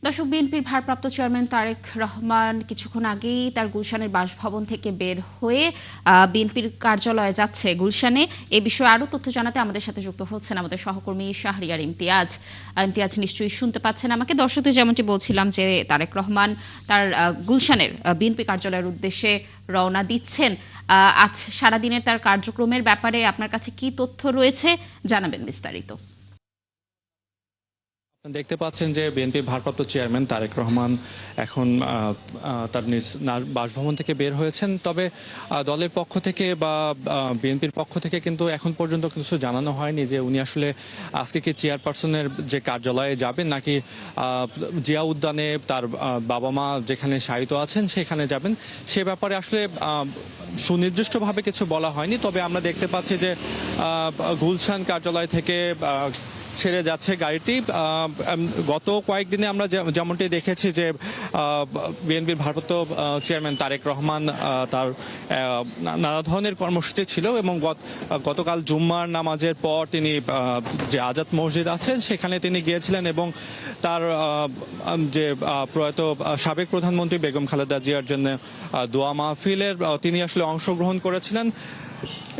দর্শক, বিএনপির ভারপ্রাপ্ত চেয়ারম্যান তারেক রহমান কিছুক্ষণ আগেই তার গুলশানের বাসভবন থেকে বের হয়ে বিএনপির কার্যালয়ে যাচ্ছে গুলশানে। এ বিষয়ে আরও তথ্য জানাতে আমাদের সাথে যুক্ত হচ্ছেন আমাদের সহকর্মী শাহরিয়ার ইমতিয়াজ। ইমতিয়াজ, নিশ্চয়ই শুনতে পাচ্ছেন আমাকে। দর্শকদের যেমনটি বলছিলাম যে তারেক রহমান তার গুলশানের বিএনপি কার্যালয়ের উদ্দেশ্যে রওনা দিচ্ছেন। আজ সারাদিনের তার কার্যক্রমের ব্যাপারে আপনার কাছে কি তথ্য রয়েছে, জানাবেন বিস্তারিত। দেখতে পাচ্ছেন যে বিএনপির ভারপ্রাপ্ত চেয়ারম্যান তারেক রহমান এখন তার নিজ বাসভবন থেকে বের হয়েছেন। তবে দলের পক্ষ থেকে বা বিএনপির পক্ষ থেকে কিন্তু এখন পর্যন্ত কিছু জানানো হয়নি যে উনি আসলে আজকে কি চেয়ারপারসনের যে কার্যালয়ে যাবেন নাকি জিয়া উদ্যানে তার বাবা মা যেখানে শায়িত আছেন সেখানে যাবেন। সে ব্যাপারে আসলে সুনির্দিষ্টভাবে কিছু বলা হয়নি। তবে আমরা দেখতে পাচ্ছি যে গুলশান কার্যালয় থেকে ছেড়ে যাচ্ছে গাড়িটি। গত কয়েকদিনে আমরা যেমনটি দেখেছি যে বিএনপির ভারপ্রাপ্ত চেয়ারম্যান তারেক রহমান তার নানা ধরনের কর্মসূচি ছিল এবং গতকাল জুম্মার নামাজের পর তিনি যে আজাদ মসজিদ আছেন সেখানে তিনি গিয়েছিলেন এবং তার যে প্রয়াত সাবেক প্রধানমন্ত্রী বেগম খালেদা জিয়ার জন্য দোয়া মাহফিলের তিনি আসলে অংশগ্রহণ করেছিলেন।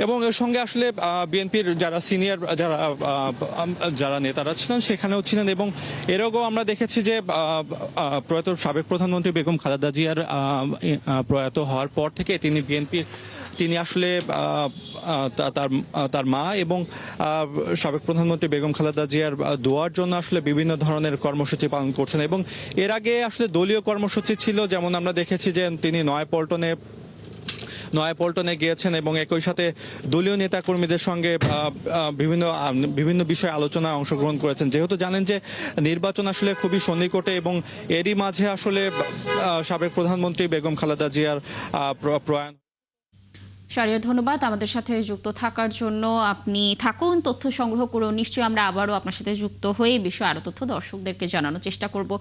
এবং এর সঙ্গে আসলে বিএনপির যারা সিনিয়র যারা নেতারা ছিলেন সেখানেও ছিলেন এবং এর আগেও আমরা দেখেছি যে প্রয়াত সাবেক প্রধানমন্ত্রী বেগম খালেদা জিয়ার প্রয়াত হওয়ার পর থেকে তিনি আসলে তার মা এবং সাবেক প্রধানমন্ত্রী বেগম খালেদা জিয়ার দোয়ার জন্য আসলে বিভিন্ন ধরনের কর্মসূচি পালন করছেন। এবং এর আগে আসলে দলীয় কর্মসূচি ছিল, যেমন আমরা দেখেছি যে তিনি নয়াপল্টনে গিয়েছেন এবং একই সাথে দলীয় নেতাকর্মীদের সঙ্গে বিভিন্ন বিষয়ে আলোচনায় অংশগ্রহণ করেছেন। যেহেতু জানেন যে নির্বাচন আসলে খুবই সন্নিকটে এবং এরই মাঝে আসলে সাবেক প্রধানমন্ত্রী বেগম খালেদা জিয়ার প্রয়াণ। শাহরিয়ার, ধন্যবাদ আমাদের সাথে যুক্ত থাকার জন্য। আপনি থাকুন, তথ্য সংগ্রহ করুন। নিশ্চয়ই আমরা আবারও আপনার সাথে যুক্ত হয়ে এই বিষয়ে আরও তথ্য দর্শকদেরকে জানানোর চেষ্টা করব।